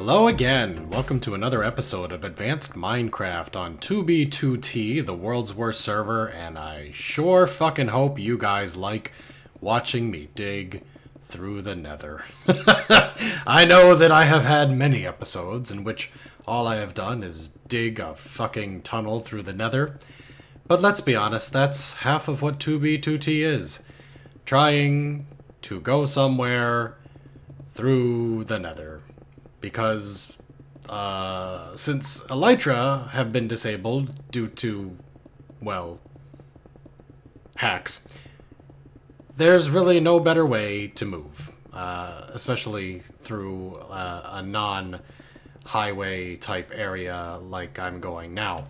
Hello again! Welcome to another episode of Advanced Minecraft on 2B2T, the world's worst server, and I sure fucking hope you guys like watching me dig through the nether. I know that I have had many episodes in which all I have done is dig a fucking tunnel through the nether, but let's be honest, that's half of what 2B2T is. Trying to go somewhere through the nether. Because, since elytra have been disabled due to, well, hacks, there's really no better way to move, especially through a non-highway type area like I'm going now.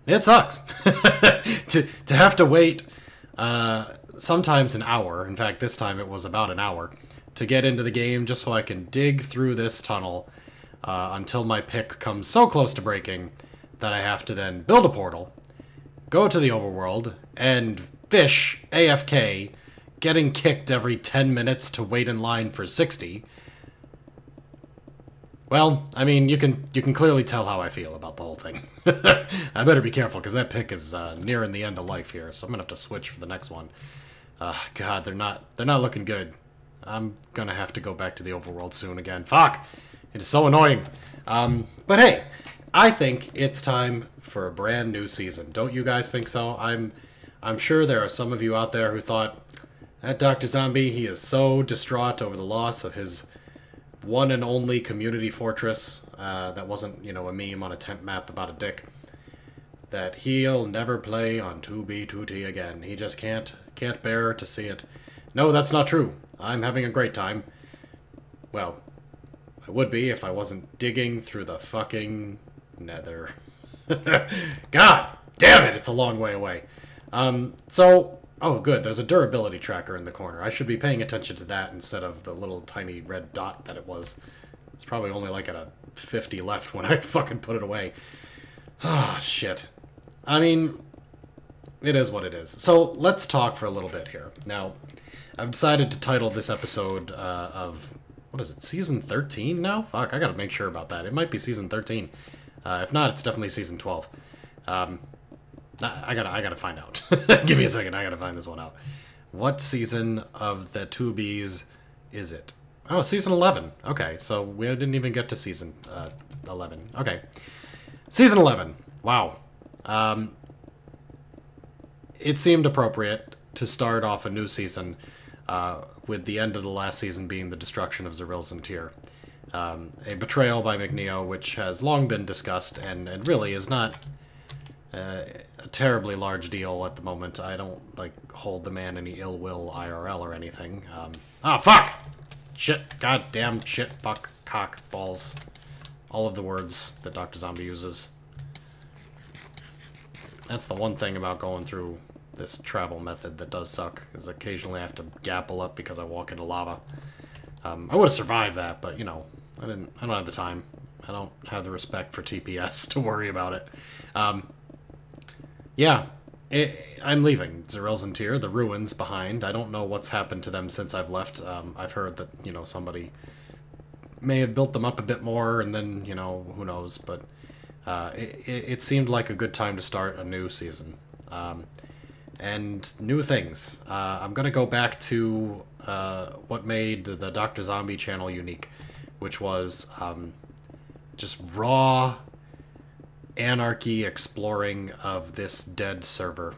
It sucks to have to wait sometimes an hour. In fact, this time it was about an hour to get into the game just so I can dig through this tunnel until my pick comes so close to breaking that I have to then build a portal, go to the overworld, and fish AFK, getting kicked every 10 minutes to wait in line for 60. Well, I mean, you can clearly tell how I feel about the whole thing. I better be careful, because that pick is nearing the end of life here, so I'm gonna have to switch for the next one. God, they're not looking good. I'm gonna have to go back to the overworld soon again. Fuck! It is so annoying. But hey, I think it's time for a brand new season. Don't you guys think so? I'm sure there are some of you out there who thought, that Doctrzombie, he is so distraught over the loss of his one and only community fortress that wasn't, you know, a meme on a temp map about a dick, that he'll never play on 2B2T again. He just can't bear to see it. No, that's not true. I'm having a great time. Well, I would be if I wasn't digging through the fucking nether. God damn it, it's a long way away. Oh good, there's a durability tracker in the corner. I should be paying attention to that instead of the little tiny red dot that it was. It's probably only like at a 50 left when I fucking put it away. Ah, shit. I mean, it is what it is. So, let's talk for a little bit here. Now, I've decided to title this episode of, what is it, Season 13 now? Fuck, I gotta make sure about that. It might be Season 13. If not, it's definitely Season 12. I gotta find out. Give me a second, I gotta find this one out. What season of the 2Bs is it? Oh, Season 11. Okay, so we didn't even get to Season 11. Okay. Season 11. Wow. It seemed appropriate to start off a new season with the end of the last season being the destruction of Zelilzentir. A betrayal by McNeo, which has long been discussed and really is not a terribly large deal at the moment. I don't, like, hold the man any ill will IRL or anything. Fuck! Shit, goddamn, shit, fuck, cock, balls. All of the words that Doctrzombie uses. That's the one thing about going through this travel method that does suck, is occasionally I have to gapple up because I walk into lava. I would have survived that, but, you know, I don't have the time. I don't have the respect for TPS to worry about it. Yeah, I'm leaving Zelilzentir, the ruins, behind. I don't know what's happened to them since I've left. I've heard that, you know, somebody may have built them up a bit more, and then, you know, who knows, but it seemed like a good time to start a new season. And new things. I'm gonna go back to what made the Doctrzombie channel unique, which was just raw anarchy exploring of this dead server.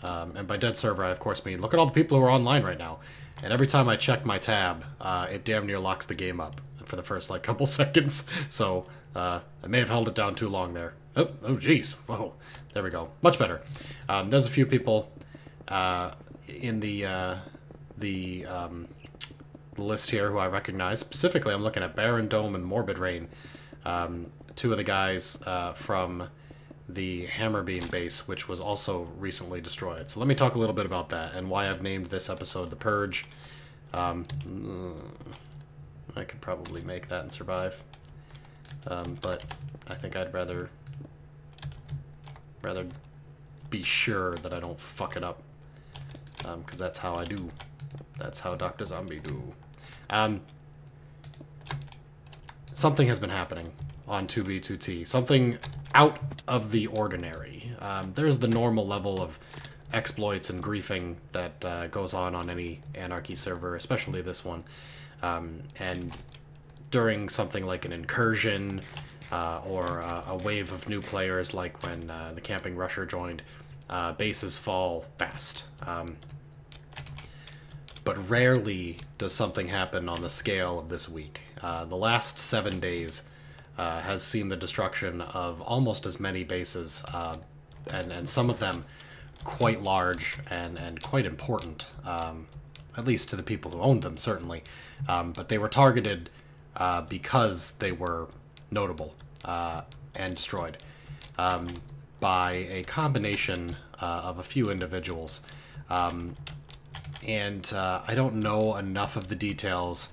And by dead server, I of course mean, look at all the people who are online right now. And every time I check my tab, it damn near locks the game up for the first, like, couple seconds. So, I may have held it down too long there. Oh, jeez. Whoa. There we go. Much better. There's a few people in the list here who I recognize. Specifically, I'm looking at Baron Dome and Morbid Rain. Two of the guys from the Hammerbeam base, which was also recently destroyed. So let me talk a little bit about that and why I've named this episode The Purge. I could probably make that and survive. But I think I'd rather be sure that I don't fuck it up, because that's how I do. That's how Doctrzombie do. something has been happening on 2B2T. Something out of the ordinary. There's the normal level of exploits and griefing that goes on any Anarchy server, especially this one. And during something like an incursion or a wave of new players, like when the Camping Rusher joined, bases fall fast. But rarely does something happen on the scale of this week. The last 7 days has seen the destruction of almost as many bases, and some of them quite large and quite important, at least to the people who owned them, certainly. But they were targeted because they were notable and destroyed by a combination of a few individuals. And I don't know enough of the details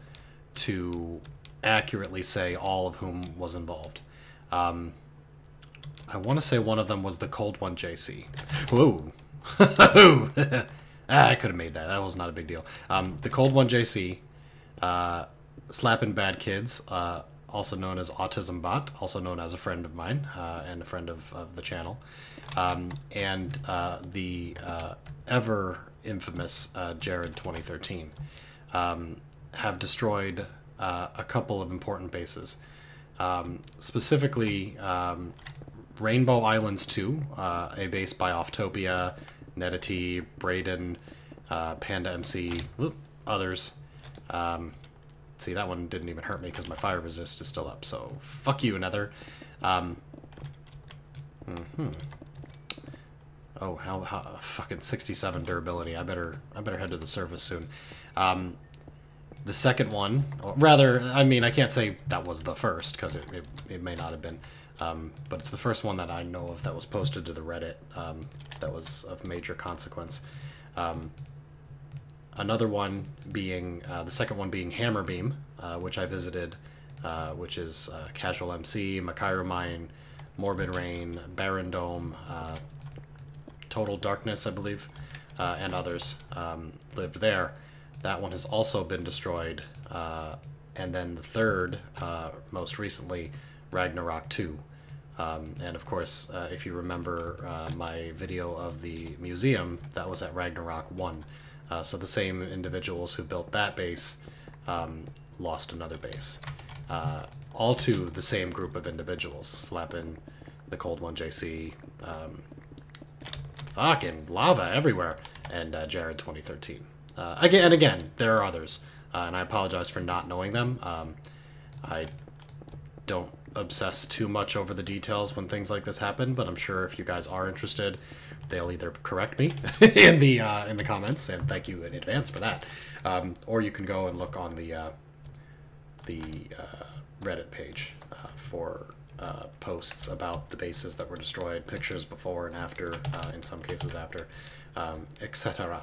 to accurately say all of whom was involved. I want to say one of them was the Cold One JC. Whoa. I could have made that. That was not a big deal. The Cold One JC, Slapping Bad Kids, also known as Autism Bot, also known as a friend of mine and a friend of the channel, and the ever infamous Jared 2013 have destroyed a couple of important bases. Specifically, Rainbow Islands 2, a base by Offtopia, Netity, Brayden, Panda MC, others. See, that one didn't even hurt me because my fire resist is still up, so fuck you, Nether. Oh, how fucking 67 durability. I better head to the surface soon. The second one, or rather, I mean, I can't say that was the first because it may not have been, but it's the first one that I know of that was posted to the Reddit that was of major consequence. Another one being, the second one being Hammerbeam, which I visited, which is Casual MC, Maikerumine, Morbid Rain, Barren Dome, Total Darkness, I believe, and others lived there. That one has also been destroyed. And then the third, most recently, Ragnarok 2. And of course, if you remember my video of the museum, that was at Ragnarok 1. So the same individuals who built that base lost another base. All to the same group of individuals. Slapping the Cold One JC, fucking lava everywhere, and Jared 2013. Again, there are others, and I apologize for not knowing them. I don't obsess too much over the details when things like this happen, but I'm sure if you guys are interested, they'll either correct me in the comments, and thank you in advance for that, or you can go and look on the Reddit page for posts about the bases that were destroyed, pictures before and after, in some cases after, etc.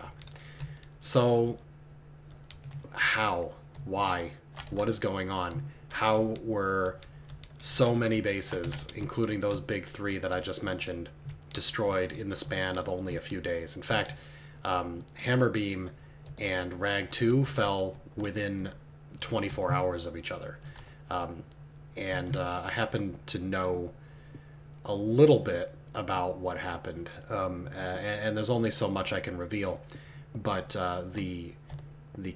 So, how? Why? What is going on? How were so many bases, including those big three that I just mentioned, destroyed in the span of only a few days? In fact, Hammerbeam and Rag 2 fell within 24 hours of each other. And I happen to know a little bit about what happened, and there's only so much I can reveal. But the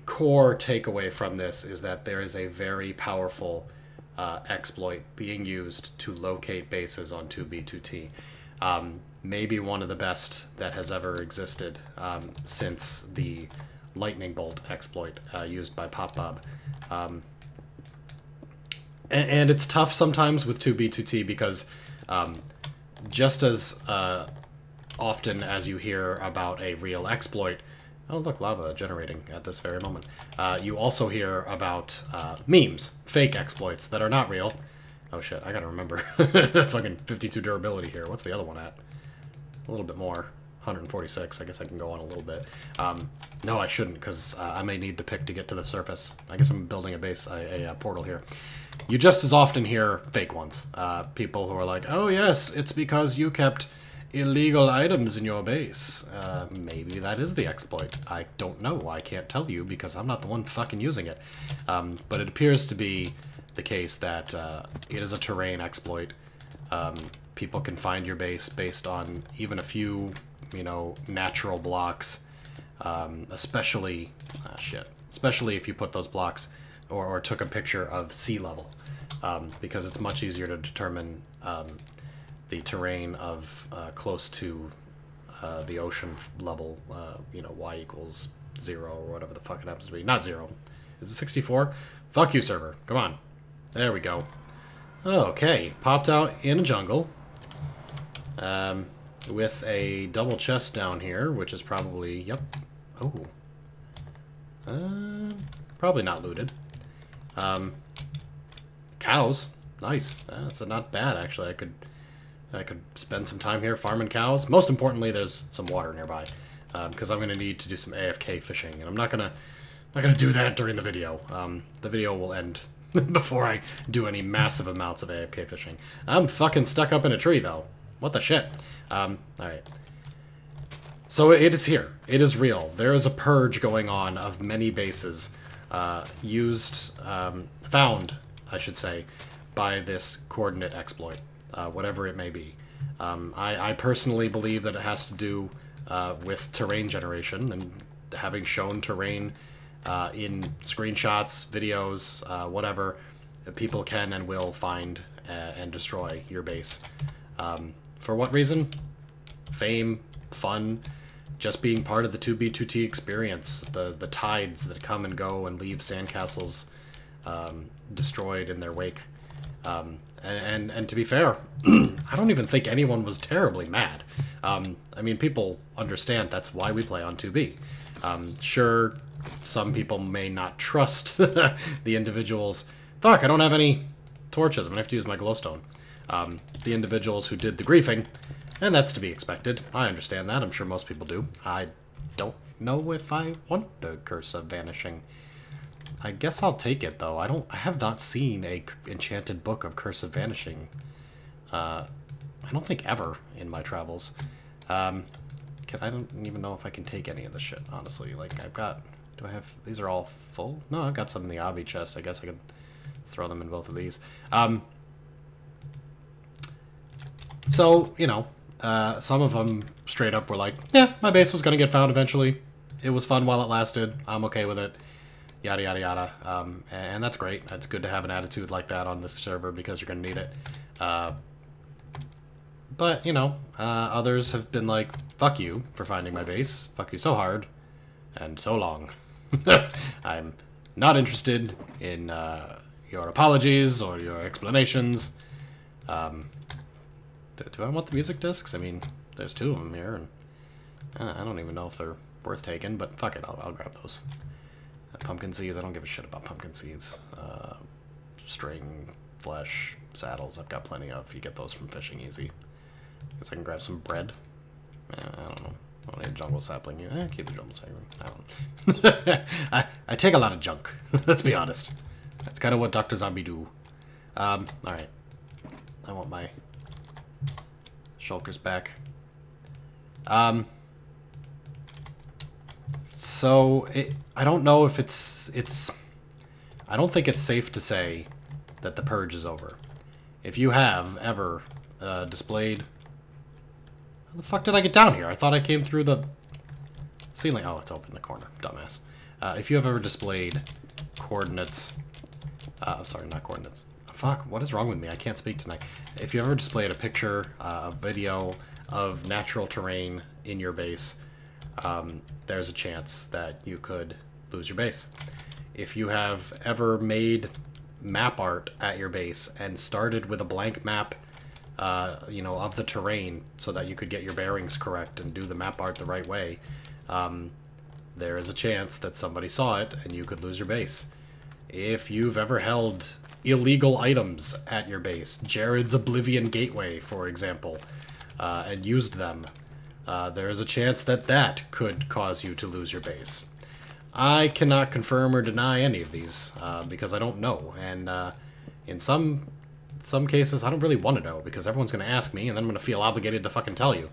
core takeaway from this is that there is a very powerful exploit being used to locate bases on 2B2T. Maybe one of the best that has ever existed since the lightning bolt exploit used by PopBob. And it's tough sometimes with 2B2T because just as often as you hear about a real exploit, oh look, lava generating at this very moment, you also hear about memes, fake exploits that are not real. Oh shit, I gotta remember. Fucking 52 durability here. What's the other one at? A little bit more. 146. I guess I can go on a little bit. No, I shouldn't, because I may need the pick to get to the surface. I guess I'm building a base, a portal here. You just as often hear fake ones. People who are like, oh yes, it's because you kept illegal items in your base. Maybe that is the exploit. I don't know. I can't tell you because I'm not the one fucking using it. But it appears to be the case that it is a terrain exploit. People can find your base based on even a few, you know, natural blocks, especially if you put those blocks or took a picture of sea level, because it's much easier to determine the terrain of close to the ocean level, you know, y equals 0 or whatever the fuck it happens to be. Not 0. Is it 64? Fuck you, server. Come on. There we go. Okay. Popped out in a jungle. With a double chest down here, which is probably... Yep. Oh. Probably not looted. Cows. Nice. That's not bad, actually. I could spend some time here farming cows. Most importantly, there's some water nearby, because I'm going to need to do some AFK fishing, and I'm not gonna do that during the video. The video will end before I do any massive amounts of AFK fishing. I'm fucking stuck up in a tree, though. What the shit? Alright. So it is here. It is real. There is a purge going on of many bases, found, I should say, by this coordinate exploit, whatever it may be. I personally believe that it has to do with terrain generation, and having shown terrain in screenshots, videos, whatever, people can and will find and destroy your base. For what reason? Fame, fun, just being part of the 2B2T experience, the tides that come and go and leave sandcastles destroyed in their wake. And to be fair, I don't even think anyone was terribly mad. I mean, people understand that's why we play on 2B. Sure, some people may not trust the individuals. Fuck, I don't have any torches. I'm gonna have to use my glowstone. The individuals who did the griefing, and that's to be expected. I understand that. I'm sure most people do. I don't know if I want the Curse of Vanishing. I guess I'll take it, though. I have not seen a enchanted book of Curse of Vanishing. I don't think ever in my travels. I don't even know if I can take any of this shit, honestly. Like, I've got... Do I have... These are all full? No, I've got some in the obby chest. I guess I could throw them in both of these. So, you know, some of them straight up were like, yeah, my base was going to get found eventually. It was fun while it lasted. I'm okay with it. Yada, yada, yada. And that's great. It's good to have an attitude like that on this server because you're going to need it. But, you know, others have been like, fuck you for finding my base. Fuck you so hard and so long. I'm not interested in your apologies or your explanations. Do I want the music discs? I mean, there's 2 of them here, and I don't even know if they're worth taking, but fuck it, I'll grab those. Pumpkin seeds, I don't give a shit about pumpkin seeds. String, flesh, saddles, I've got plenty of. You get those from fishing easy. Guess I can grab some bread. I don't know. I don't need a jungle sapling. Keep the jungle sapling. I don't. I take a lot of junk. Let's be honest. That's kind of what Doctrzombie do. Alright. I want my shulkers back. So I don't know if it's I don't think it's safe to say that the purge is over. If you have ever displayed... How the fuck did I get down here? I thought I came through the ceiling. Oh, it's open in the corner. Dumbass. If you have ever displayed coordinates... sorry, not coordinates. Fuck, what is wrong with me? I can't speak tonight. If you ever displayed a picture, a video of natural terrain in your base, there's a chance that you could lose your base. If you have ever made map art at your base and started with a blank map, you know, of the terrain so that you could get your bearings correct and do the map art the right way, there is a chance that somebody saw it and you could lose your base. If you've ever held illegal items at your base, Jared's Oblivion Gateway, for example, and used them, there is a chance that that could cause you to lose your base. I cannot confirm or deny any of these, because I don't know, and in some cases I don't really want to know, because everyone's going to ask me, and then I'm going to feel obligated to fucking tell you.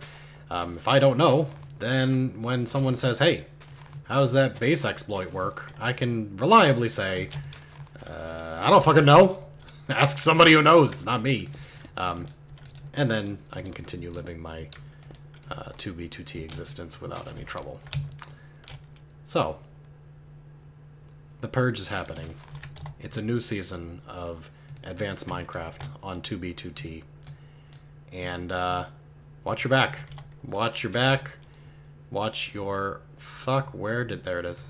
If I don't know, then when someone says, hey, how does that base exploit work, I can reliably say, I don't fucking know. Ask somebody who knows. It's not me. And then I can continue living my 2B2T existence without any trouble. So, the Purge is happening. It's a new season of Advanced Minecraft on 2B2T. And, watch your back. Watch your back. Watch your... Fuck, where did... There it is.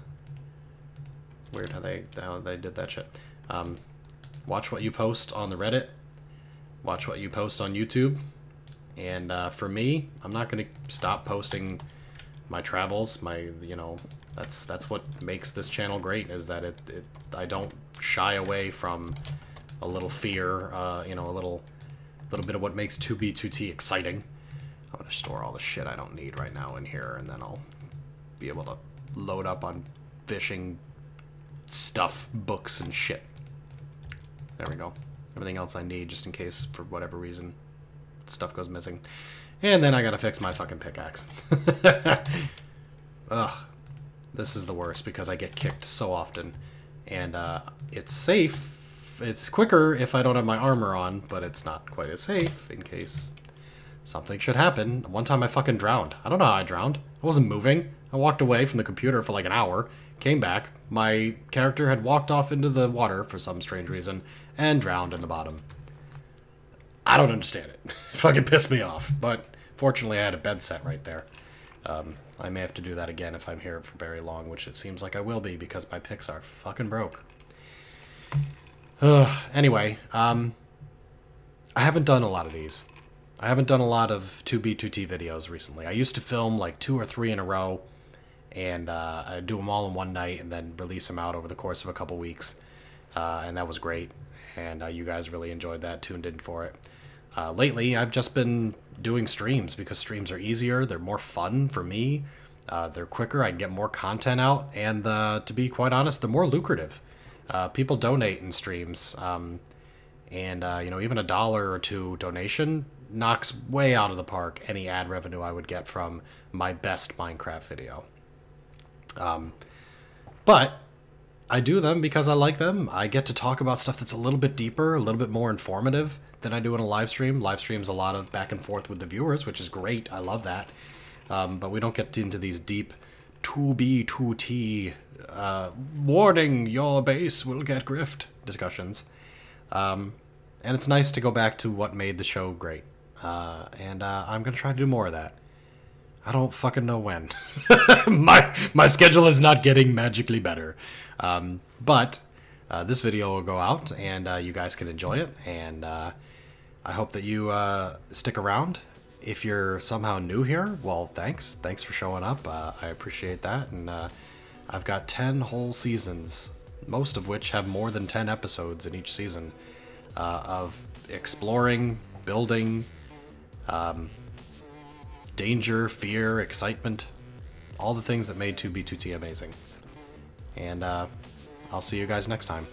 Weird how they did that shit. Watch what you post on the Reddit. Watch what you post on YouTube. And, for me, I'm not going to stop posting my travels, my, you know... That's what makes this channel great, is that I don't shy away from a little fear, you know, a little bit of what makes 2B2T exciting. I'm gonna store all the shit I don't need right now in here, and then I'll be able to load up on fishing stuff, books, and shit. There we go. Everything else I need, just in case, for whatever reason, stuff goes missing. And then I gotta fix my fucking pickaxe. Ugh. This is the worst because I get kicked so often. And it's safe. It's quicker if I don't have my armor on, but it's not quite as safe in case something should happen. One time I fucking drowned. I don't know how I drowned. I wasn't moving. I walked away from the computer for like an hour, came back. My character had walked off into the water for some strange reason and drowned in the bottom. I don't understand it. It fucking pissed me off. But fortunately I had a bed set right there. I may have to do that again if I'm here for very long, which it seems like I will be because my picks are fucking broke. Anyway, I haven't done a lot of these. I haven't done a lot of 2B2T videos recently. I used to film like 2 or 3 in a row, and I'd do them all in one night and then release them out over the course of a couple weeks. And that was great, and you guys really enjoyed that, tuned in for it. Lately, I've just been doing streams because streams are easier, they're more fun for me, they're quicker, I can get more content out, and to be quite honest, they're more lucrative. People donate in streams, and you know, even $1 or $2 donation knocks way out of the park any ad revenue I would get from my best Minecraft video. But I do them because I like them. I get to talk about stuff that's a little bit deeper, a little bit more informative than I do in a live stream. Live stream's a lot of back and forth with the viewers, which is great. I love that. But we don't get into these deep 2B2T warning, your base will get grift discussions. And it's nice to go back to what made the show great. And I'm going to try to do more of that. I don't fucking know when. My schedule is not getting magically better. But this video will go out, and you guys can enjoy it. And I hope that you stick around. If you're somehow new here, well, thanks. Thanks for showing up. I appreciate that. And I've got 10 whole seasons, most of which have more than 10 episodes in each season, of exploring, building, danger, fear, excitement, all the things that made 2B2T amazing. And I'll see you guys next time.